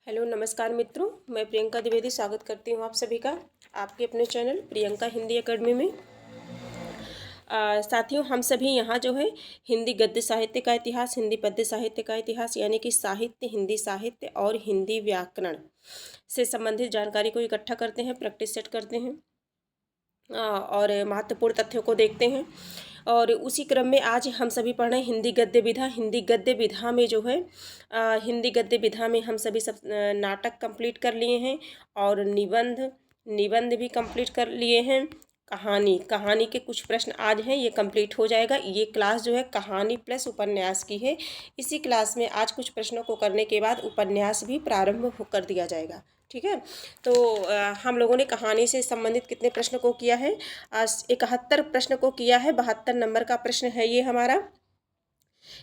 Hello नमस्कार मित्रों, मैं प्रियंका द्विवेदी स्वागत करती हूँ आप सभी का आपके अपने चैनल प्रियंका हिंदी एकेडमी में। साथियों, हम सभी यहाँ जो है हिंदी गद्य साहित्य का इतिहास, हिंदी पद्य साहित्य का इतिहास यानी कि साहित्य, हिंदी साहित्य और हिंदी व्याकरण से संबंधित जानकारी को इकट्ठा करते हैं, प्रैक्टिस सेट करते हैं और महत्वपूर्ण तथ्यों को देखते हैं। और उसी क्रम में आज हम सभी पढ़ रहे हैं हिंदी गद्य विधा। हिंदी गद्य विधा में जो है हिंदी गद्य विधा में हम सभी सब नाटक कंप्लीट कर लिए हैं और निबंध भी कंप्लीट कर लिए हैं। कहानी के कुछ प्रश्न आज हैं, ये कंप्लीट हो जाएगा। ये क्लास जो है कहानी प्लस उपन्यास की है। इसी क्लास में आज कुछ प्रश्नों को करने के बाद उपन्यास भी प्रारंभ कर दिया जाएगा। ठीक है, तो हम लोगों ने कहानी से संबंधित कितने प्रश्न को किया है? 71 प्रश्न को किया है। 72 नंबर का प्रश्न है ये हमारा।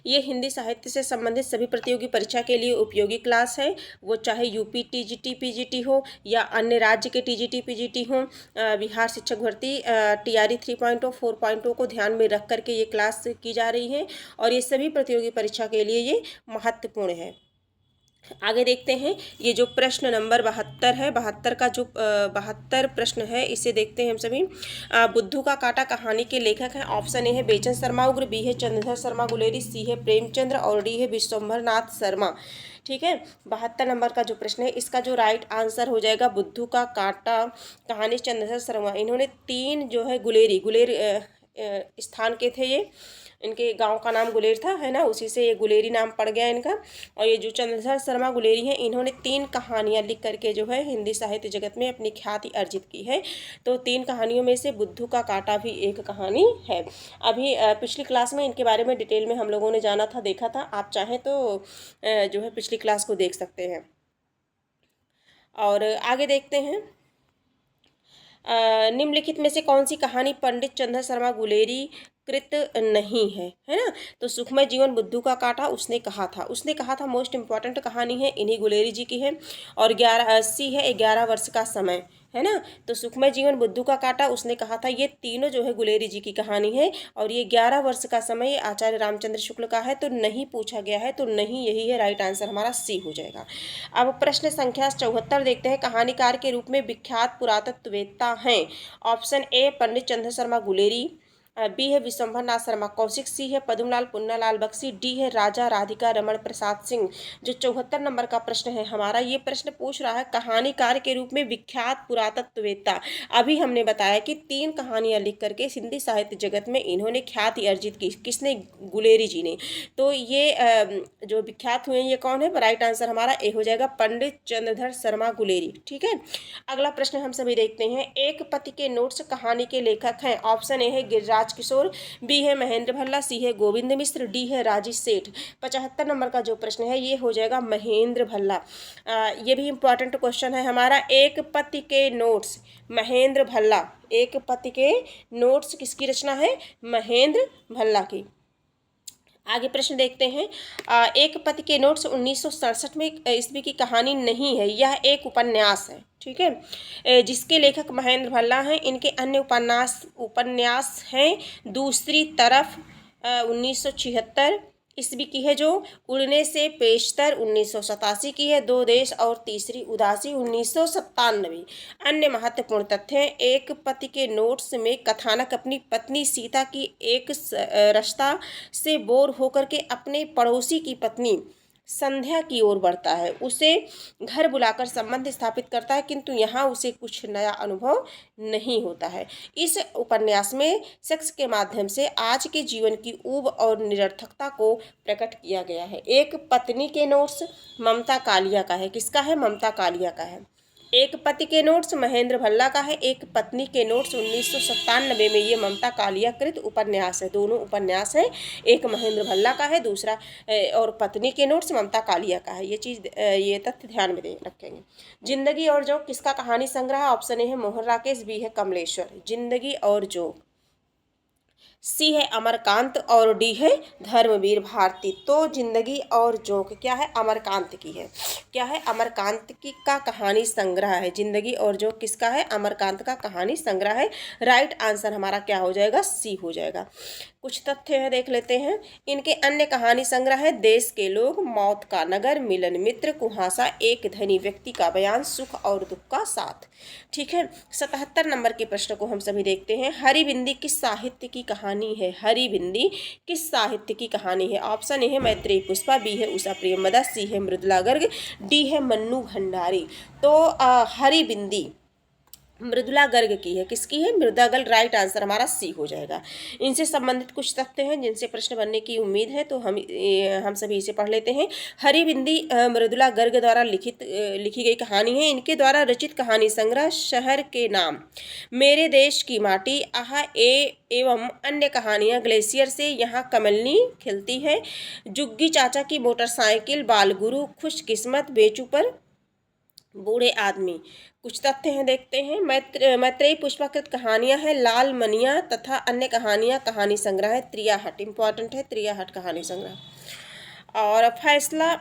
ये हिंदी साहित्य से संबंधित सभी प्रतियोगी परीक्षा के लिए उपयोगी क्लास है, वो चाहे यूपी टीजीटी पीजीटी हो या अन्य राज्य के टीजीटी पीजीटी हो। बिहार शिक्षक भर्ती टीआरई 3.0 4.0 को ध्यान में रख करके ये क्लास की जा रही है और ये सभी प्रतियोगी परीक्षा के लिए ये महत्वपूर्ण है। आगे देखते हैं, ये जो प्रश्न नंबर 72 है, 72 का जो 72 प्रश्न है इसे देखते हैं हम सभी। बुद्धू का कांटा कहानी के लेखक हैं। ऑप्शन ए है बेचन शर्मा उग्र, बी है चंद्रधर शर्मा गुलेरी, सी है प्रेमचंद्र और डी है विश्वम्भर नाथ शर्मा। ठीक है, 72 नंबर का जो प्रश्न है इसका जो राइट आंसर हो जाएगा बुद्धू का कांटा कहानी चंद्रधर शर्मा। इन्होंने 3 जो है गुलेर स्थान के थे ये, इनके गांव का नाम गुलेर था, है ना, उसी से ये गुलेरी नाम पड़ गया इनका। और ये जो चंद्रधर शर्मा गुलेरी हैं, इन्होंने 3 कहानियां लिख करके जो है हिंदी साहित्य जगत में अपनी ख्याति अर्जित की है। तो 3 कहानियों में से बुद्धू का कांटा भी एक कहानी है। अभी पिछली क्लास में इनके बारे में डिटेल में हम लोगों ने जाना था, देखा था। आप चाहें तो जो है पिछली क्लास को देख सकते हैं। और आगे देखते हैं, निम्नलिखित में से कौन सी कहानी पंडित चंद्र शर्मा गुलेरी कृत नहीं है ना? तो सुखमय जीवन बुद्धू का कांटा उसने कहा था मोस्ट इम्पॉर्टेंट कहानी है, इन्हीं गुलेरी जी की है। और 1180 है 11 वर्ष का समय, है ना? तो सुखमय जीवन बुद्धू का कांटा उसने कहा था, ये तीनों जो है गुलेरी जी की कहानी है। और ये 11 वर्ष का समय आचार्य रामचंद्र शुक्ल का है, तो नहीं पूछा गया है, तो नहीं यही है राइट आंसर, हमारा सी हो जाएगा। अब प्रश्न संख्या 74 देखते हैं। कहानीकार के रूप में विख्यात पुरातत्ववेत्ता हैं। Option A Pandit Chandra Sharma Guleri, B है विश्वम्भर नाथ शर्मा कौशिक, सी है पद्मलाल पुन्नालाल बख्शी, डी है राजा राधिका रमण प्रसाद सिंह। जो 74 नंबर का प्रश्न है हमारा, ये प्रश्न पूछ रहा है कहानीकार के रूप में विख्यात पुरातत्ववेत्ता। अभी हमने बताया कि 3 कहानियां लिख करके हिंदी साहित्य जगत में इन्होंने ख्याति अर्जित की। किसने? गुलेरी जी ने। तो ये जो विख्यात हुए ये कौन है? राइट आंसर हमारा ए हो जाएगा, पंडित चंद्रधर शर्मा गुलेरी। ठीक है, अगला प्रश्न हम सभी देखते हैं। एक पति के नोट्स कहानी के लेखक हैं। ऑप्शन ए है गिरिराज किशोर, बी है महेंद्र भल्ला, सी है गोविंद मिश्र, डी है राजेश सेठ। 75 नंबर का जो प्रश्न है ये हो जाएगा महेंद्र भल्ला। ये भी इंपॉर्टेंट क्वेश्चन है हमारा। एक पति के नोट्स, महेंद्र भल्ला। एक पति के नोट्स किसकी रचना है? महेंद्र भल्ला की। आगे प्रश्न देखते हैं। एक पति के नोट्स 1967 में ईस्वी की कहानी नहीं है, यह एक उपन्यास है। ठीक है, जिसके लेखक महेंद्र भल्ला हैं। इनके अन्य उपन्यास हैं दूसरी तरफ 1976 ईस्वी की है, जो उड़ने से पेशतर 1987 की है, दो देश और तीसरी उदासी 1997। अन्य महत्वपूर्ण तथ्य, एक पति के नोट्स में कथानक अपनी पत्नी सीता की एक रिश्ता से बोर होकर के अपने पड़ोसी की पत्नी संध्या की ओर बढ़ता है, उसे घर बुलाकर संबंध स्थापित करता है, किंतु यहाँ उसे कुछ नया अनुभव नहीं होता है। इस उपन्यास में सेक्स के माध्यम से आज के जीवन की ऊब और निरर्थकता को प्रकट किया गया है। एक पत्नी के नोट्स ममता कालिया का है। किसका है? ममता कालिया का है। एक पति के नोट्स महेंद्र भल्ला का है। एक पत्नी के नोट्स 1997 में ये ममता कालिया कृत उपन्यास है। दोनों उपन्यास हैं, एक महेंद्र भल्ला का है, दूसरा और पत्नी के नोट्स ममता कालिया का है। ये तथ्य ध्यान में रखेंगे। जिंदगी और जोक किसका कहानी संग्रह? ऑप्शन ए है मोहन राकेश, बी है कमलेश्वर। जिंदगी और जोक सी है अमरकांत और डी है धर्मवीर भारती। तो जिंदगी और जोंक क्या है, अमरकांत की है। क्या है, अमरकांत की का कहानी संग्रह है। जिंदगी और जोंक किसका है, अमरकांत का कहानी संग्रह है। राइट आंसर हमारा क्या हो जाएगा, सी हो जाएगा। कुछ तथ्य है देख लेते हैं। इनके अन्य कहानी संग्रह है देश के लोग, मौत का नगर, मिलन मित्र, कुहासा, एक धनी व्यक्ति का बयान, सुख और दुख का साथ। ठीक है, 77 नंबर के प्रश्न को हम सभी देखते हैं। हरिबिंदी किस साहित्य की कहानी है, हरिबिंदी किस साहित्य की कहानी है। ऑप्शन ए है मैत्रेयी पुष्पा, बी है उषा प्रेमदा, सी है मृदुला गर्ग, डी है मन्नू भंडारी। तो हरिबिंदी मृदुला गर्ग की है। किसकी है, मृदुला गर्ग। राइट आंसर हमारा सी हो जाएगा। इनसे संबंधित कुछ तथ्य हैं जिनसे प्रश्न बनने की उम्मीद है, तो हम सभी इसे पढ़ लेते हैं। हरिबिंदी मृदुला गर्ग द्वारा लिखी गई कहानी है। इनके द्वारा रचित कहानी संग्रह शहर के नाम, मेरे देश की माटी, आहा एवं अन्य कहानियाँ, ग्लेशियर से यहाँ कमलनी खिलती है, जुग्गी चाचा की मोटरसाइकिल, बालगुरु, खुशकिस्मत, बेचू पर बूढ़े आदमी। कुछ तथ्य हैं देखते हैं। मैत्रेयी पुष्पाकृत कहानियां हैं लाल मनिया तथा अन्य कहानियां, कहानी संग्रह है त्रियाहट। इंपॉर्टेंट है त्रियाहट कहानी संग्रह। और फैसला,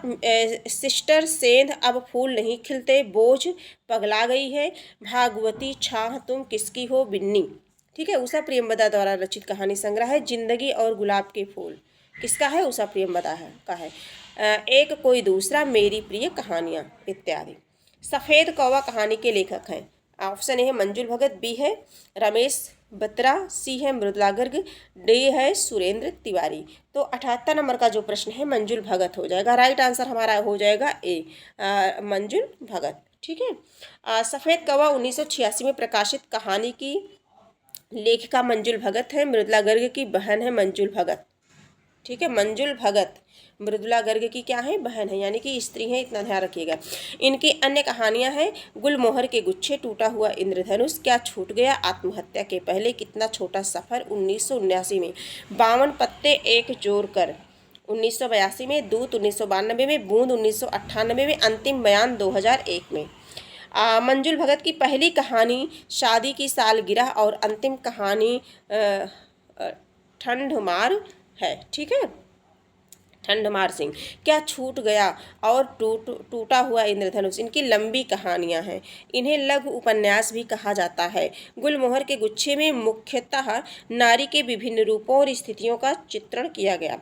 सिस्टर सेंध, अब फूल नहीं खिलते, बोझ, पगला गई है, भागवती, छाह, तुम किसकी हो, बिन्नी। ठीक है, उषा प्रेमवदा द्वारा रचित कहानी संग्रह है जिंदगी और गुलाब के फूल। किसका है, उषा प्रेमवदा है का है। एक कोई दूसरा, मेरी प्रिय कहानियाँ इत्यादि। सफ़ेद कौवा कहानी के लेखक हैं। ऑप्शन ए है मंजुल भगत, बी है रमेश बत्रा, सी है मृदुला गर्ग, डी है सुरेंद्र तिवारी। तो 78 नंबर का जो प्रश्न है मंजुल भगत हो जाएगा। राइट आंसर हमारा हो जाएगा ए, मंजुल भगत। ठीक है, सफ़ेद कौवा 1986 में प्रकाशित कहानी की लेखिका मंजुल भगत है। मृदुला गर्ग की बहन है मंजुल भगत। ठीक है, मंजुल भगत मृदुला गर्ग की क्या है, बहन है, यानी कि स्त्री है, इतना ध्यान रखिएगा। इनकी अन्य कहानियां हैं गुलमोहर के गुच्छे, टूटा हुआ इंद्रधनुष, क्या छूट गया, आत्महत्या के पहले, कितना छोटा सफ़र 1979 में, 52 पत्ते एक जोड़ कर 1982 में, दूत 1992 में, बूंद 1998 में, अंतिम बयान 2001 में। मंजुल भगत की पहली कहानी शादी की सालगिरह और अंतिम कहानी ठंडमार है। ठीक है, ठंडमार सिंह, क्या छूट गया और टूटा हुआ इंद्रधनुष, इनकी लंबी कहानियां हैं। इन्हें लघु उपन्यास भी कहा जाता है। गुलमोहर के गुच्छे में मुख्यतः नारी के विभिन्न रूपों और स्थितियों का चित्रण किया गया।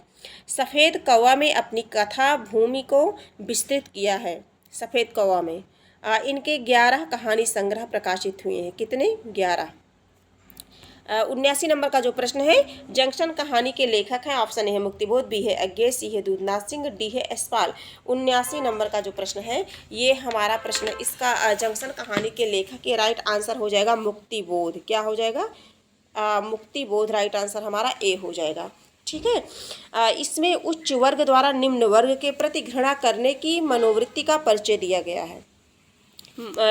सफ़ेद कौवा में अपनी कथा भूमि को विस्तृत किया है। सफ़ेद कौवा में इनके 11 कहानी संग्रह प्रकाशित हुए हैं। कितने, 11। 79 नंबर का जो प्रश्न है, जंक्शन कहानी के लेखक हैं। ऑप्शन ए है मुक्तिबोध, बी है अज्ञे, सी है दूधनाथ सिंह, डी है यशपाल। 79 नंबर का जो प्रश्न है ये हमारा प्रश्न, इसका जंक्शन कहानी के लेखक के राइट आंसर हो जाएगा मुक्तिबोध। क्या हो जाएगा, मुक्तिबोध। राइट आंसर हमारा ए हो जाएगा। ठीक है, इसमें उच्च वर्ग द्वारा निम्न वर्ग के प्रति घृणा करने की मनोवृत्ति का परिचय दिया गया है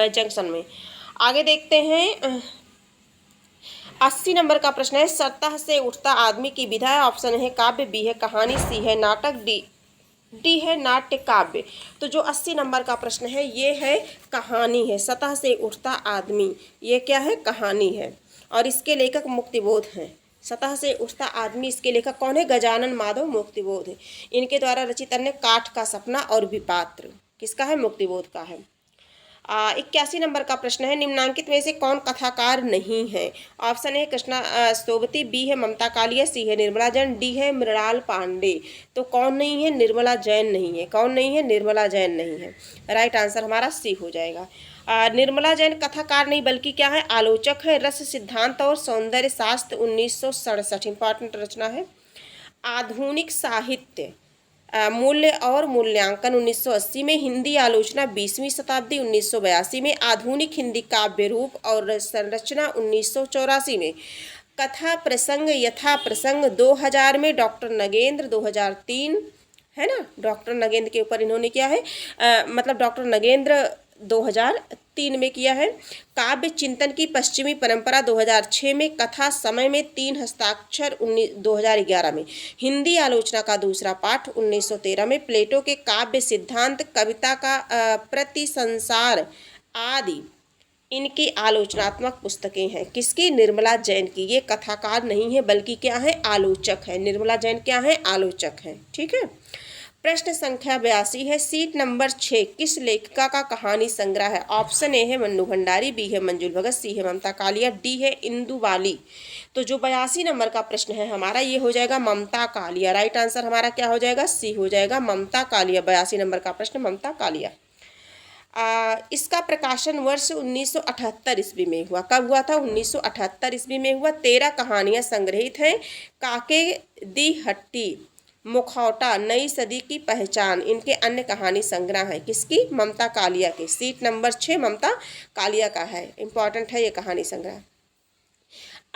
जंक्शन में। आगे देखते हैं। 80 नंबर का प्रश्न है, सतह से उठता आदमी की विधा है। ऑप्शन है काव्य, बी है कहानी, सी है नाटक, डी है नाट्य काव्य। तो जो 80 नंबर का प्रश्न है ये है कहानी है। सतह से उठता आदमी, ये क्या है, कहानी है, और इसके लेखक मुक्तिबोध हैं। सतह से उठता आदमी, इसके लेखक कौन है, गजानन माधव मुक्तिबोध है। इनके द्वारा रचित अन्य काठ का सपना और विपात्र, किसका है, मुक्तिबोध का है। 81 नंबर का प्रश्न है, निम्नांकित में से कौन कथाकार नहीं है। Option A Krishna Sobti, B है ममता कालिया, सी है निर्मला जैन, डी है मृणाल पांडे। तो कौन नहीं है, निर्मला जैन नहीं है। कौन नहीं है, निर्मला जैन नहीं है। राइट आंसर हमारा सी हो जाएगा। निर्मला जैन कथाकार नहीं बल्कि क्या है, आलोचक है। रस सिद्धांत और सौंदर्य शास्त्र 1967 इंपॉर्टेंट रचना है। आधुनिक साहित्य मूल्य और मूल्यांकन 1980 में, हिंदी आलोचना 20वीं शताब्दी 1982 में, आधुनिक हिंदी काव्य रूप और संरचना 1984 में, कथा प्रसंग यथा प्रसंग 2000 में, डॉक्टर नगेंद्र 2003 है ना, डॉक्टर नगेंद्र के ऊपर इन्होंने किया है, मतलब डॉक्टर नगेंद्र 2003 में किया है। काव्य चिंतन की पश्चिमी परंपरा 2006 में, कथा समय में 3 हस्ताक्षर 2011 में, हिंदी आलोचना का दूसरा पाठ 1913 में, प्लेटो के काव्य सिद्धांत, कविता का प्रतिसंसार आदि इनकी आलोचनात्मक पुस्तकें हैं। किसकी? निर्मला जैन की। ये कथाकार नहीं है बल्कि क्या है? आलोचक है। निर्मला जैन क्या है? आलोचक है। ठीक है। प्रश्न संख्या 82 है, सीट नंबर 6 किस लेखिका का कहानी संग्रह है? ऑप्शन ए है मन्नू भंडारी, बी है मंजुल भगत, सी है ममता कालिया, डी है इंदु बाली। तो जो 82 नंबर का प्रश्न है हमारा, ये हो जाएगा ममता कालिया। राइट आंसर हमारा क्या हो जाएगा? सी हो जाएगा, ममता कालिया। 82 नंबर का प्रश्न ममता कालिया। इसका प्रकाशन वर्ष 1978 ईस्वी में हुआ। कब हुआ था? 1978 ईस्वी में हुआ। 13 कहानियां संग्रहित हैं। काके दी हट्टी, मुखौटा, नई सदी की पहचान, इनके अन्य कहानी संग्रह है। किसकी? ममता कालिया के। सीट नंबर 6 ममता कालिया का है। इंपॉर्टेंट है ये कहानी संग्रह।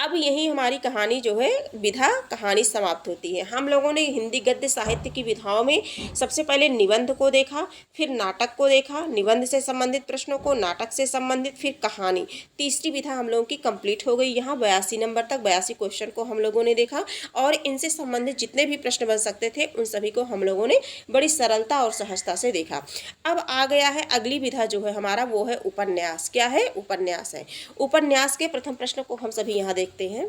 अब यही हमारी कहानी जो है विधा कहानी समाप्त होती है। हम लोगों ने हिंदी गद्य साहित्य की विधाओं में सबसे पहले निबंध को देखा, फिर नाटक को देखा, निबंध से संबंधित प्रश्नों को, नाटक से संबंधित, फिर कहानी। तीसरी विधा हम लोगों की कंप्लीट हो गई। यहाँ 82 नंबर तक 82 क्वेश्चन को हम लोगों ने देखा और इनसे संबंधित जितने भी प्रश्न बन सकते थे उन सभी को हम लोगों ने बड़ी सरलता और सहजता से देखा। अब आ गया है अगली विधा जो है हमारा, वो है उपन्यास। क्या है? उपन्यास है। उपन्यास के प्रथम प्रश्न को हम सभी यहाँ देखते हैं।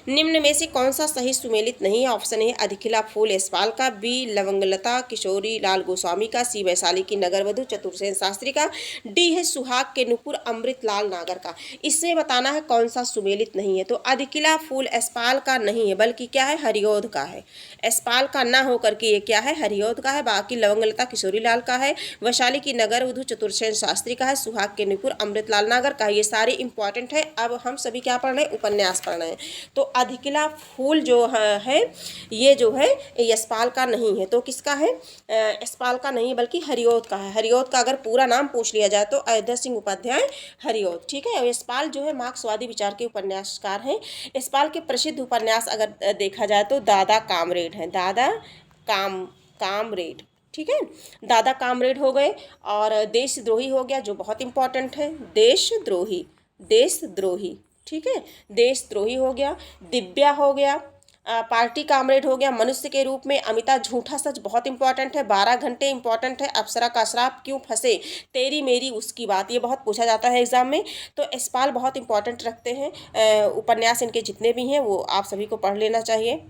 निम्न में से कौन सा सही सुमेलित नहीं है? ऑप्शन ए अधिखिला फूल यशपाल का, बी लवंगलता किशोरी लाल गोस्वामी का, सी वैशाली की नगरवधु चतुर्सेन शास्त्री का, डी है सुहाग के नुपुर अमृत लाल नागर का। इससे बताना है कौन सा सुमेलित नहीं है। तो अधिखिला फूल यशपाल का नहीं है बल्कि क्या है? हरिऔध का है। यशपाल का ना होकर के ये क्या है? हरिऔध का है। बाकी लवंगलता किशोरी लाल का है, वैशाली की नगरवधु चतुर्सेन शास्त्री का है, सुहाग के नुपुर अमृत लाल नागर का। ये सारे इंपॉर्टेंट है। अब हम सभी क्या पढ़ रहे हैं? उपन्यास पढ़ रहे हैं। तो अधिकिला फूल जो है ये जो है यशपाल का नहीं है। तो किसका है? यशपाल का नहीं बल्कि हरिऔध का है। हरिऔध का अगर पूरा नाम पूछ लिया जाए तो अयोध्या सिंह उपाध्याय हरिऔध। ठीक है। यशपाल जो है मार्क्सवादी विचार के उपन्यासकार हैं। यशपाल के प्रसिद्ध उपन्यास अगर देखा जाए तो दादा कामरेड है। दादा कामरेड। ठीक है। दादा कामरेड हो गए और देशद्रोही हो गया जो बहुत इंपॉर्टेंट है। देशद्रोही, देशद्रोही। ठीक है। देशद्रोही हो गया। दिव्या हो गया। पार्टी कामरेड हो गया। मनुष्य के रूप में अमिता, झूठा सच बहुत इंपॉर्टेंट है। 12 घंटे इंपॉर्टेंट है। अप्सरा का श्राप, क्यों फंसे, तेरी मेरी उसकी बात, ये बहुत पूछा जाता है एग्जाम में। तो यशपाल बहुत इंपॉर्टेंट रखते हैं। उपन्यास इनके जितने भी हैं वो आप सभी को पढ़ लेना चाहिए।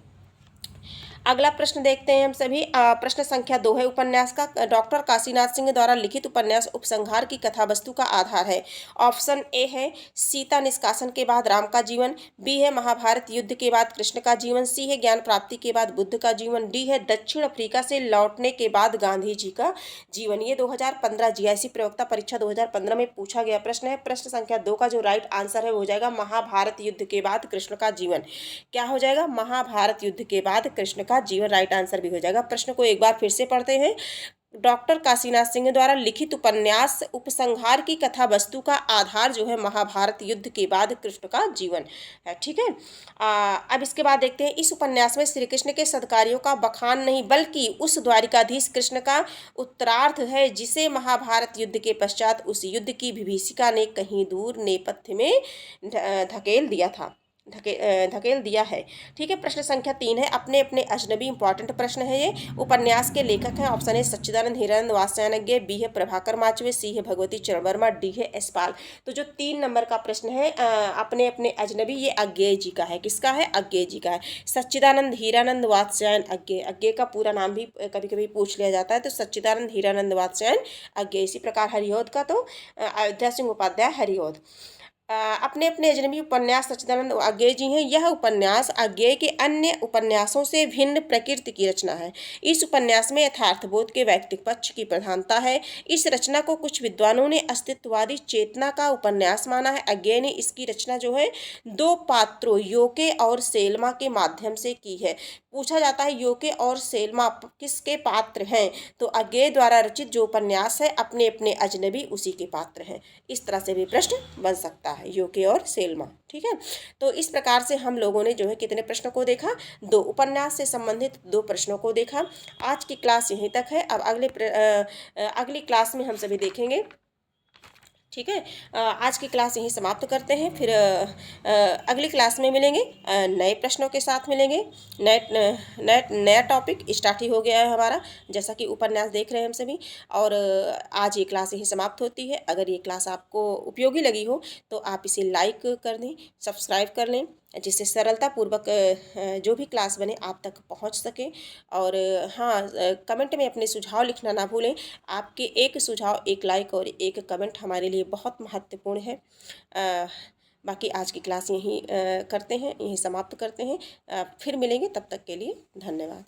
अगला प्रश्न देखते हैं हम सभी। प्रश्न संख्या 2 है उपन्यास का। डॉक्टर काशीनाथ सिंह द्वारा लिखित उपन्यास उपसंहार की कथा वस्तु का आधार है। ऑप्शन ए है सीता निष्कासन के बाद राम का जीवन, बी है महाभारत युद्ध के बाद कृष्ण का जीवन, सी है ज्ञान प्राप्ति के बाद बुद्ध का जीवन, डी है दक्षिण अफ्रीका से लौटने के बाद गांधी जी का जीवन। ये 2015 जीआईसी प्रयोक्ता परीक्षा 2015 में पूछा गया प्रश्न है। प्रश्न संख्या 2 का जो राइट आंसर है वो हो जाएगा महाभारत युद्ध के बाद कृष्ण का जीवन। क्या हो जाएगा? महाभारत युद्ध के बाद कृष्ण का जीवन राइट आंसर भी हो जाएगा। प्रश्न को एक बार फिर से पढ़ते हैं। डॉक्टर काशीनाथ सिंह द्वारा लिखित उपन्यास उपसंहार की कथा वस्तु का आधार जो है महाभारत युद्ध के बाद कृष्ण का जीवन है। ठीक है। अब इसके बाद देखते हैं। इस उपन्यास में श्री कृष्ण के सत्कार्यों का बखान नहीं बल्कि उस द्वारिकाधीश कृष्ण का उत्तरार्थ है जिसे महाभारत युद्ध के पश्चात उस युद्ध की विभीषिका ने कहीं दूर नेपथ्य में धकेल दिया है। ठीक है। प्रश्न संख्या 3 है अपने अपने अजनबी। इंपॉर्टेंट प्रश्न है ये। उपन्यास के लेखक हैं। Option A Sachchidanand Hiranand Vatsyayan, B है प्रभाकर माचवे, सी है भगवती चरण वर्मा, डी है यशपाल। तो जो 3 नंबर का प्रश्न है अपने अपने अजनबी, ये अज्ञेय जी का है। किसका है? अज्ञेय जी का है। सच्चिदानंद हीरानंद वात्स्यायन अज्ञेय। अज्ञेय का पूरा नाम भी कभी कभी पूछ लिया जाता है। तो सच्चिदानंद हीरानंद वात्स्यायन अज्ञेय। इसी प्रकार हरिऔध का तो अयोध्या सिंह उपाध्याय हरिऔध। अपने अपने अजनबी उपन्यास सच्चिदानंद अज्ञेय जी हैं। यह उपन्यास अज्ञेय के अन्य उपन्यासों से भिन्न प्रकृति की रचना है। इस उपन्यास में यथार्थबोध के वैयक्तिक पक्ष की प्रधानता है। इस रचना को कुछ विद्वानों ने अस्तित्ववादी चेतना का उपन्यास माना है। अज्ञेय ने इसकी रचना जो है 2 पात्रों योके और सेल्मा के माध्यम से की है। पूछा जाता है योके और सेल्मा किसके पात्र हैं? तो अज्ञेय द्वारा रचित जो उपन्यास है अपने अपने अजनबी उसी के पात्र हैं। इस तरह से भी प्रश्न बन सकता है, योके और सेल्मा। ठीक है। तो इस प्रकार से हम लोगों ने जो है कितने प्रश्नों को देखा? 2 उपन्यास से संबंधित 2 प्रश्नों को देखा। आज की क्लास यहीं तक है। अब अगली क्लास में हम सभी देखेंगे ठीक है। आज की क्लास यहीं समाप्त करते हैं। फिर अगली क्लास में मिलेंगे, नए प्रश्नों के साथ मिलेंगे। नया टॉपिक स्टार्ट ही हो गया है हमारा, जैसा कि उपन्यास देख रहे हैं हम सभी। और आज ये क्लास यहीं समाप्त होती है। अगर ये क्लास आपको उपयोगी लगी हो तो आप इसे लाइक कर दें, सब्सक्राइब कर लें, जिससे सरलतापूर्वक जो भी क्लास बने आप तक पहुंच सके। और हाँ, कमेंट में अपने सुझाव लिखना ना भूलें। आपके एक सुझाव, एक लाइक और एक कमेंट हमारे लिए बहुत महत्वपूर्ण है। अ, बाकी आज की क्लास यहीं करते हैं, यहीं समाप्त करते हैं। फिर मिलेंगे, तब तक के लिए धन्यवाद।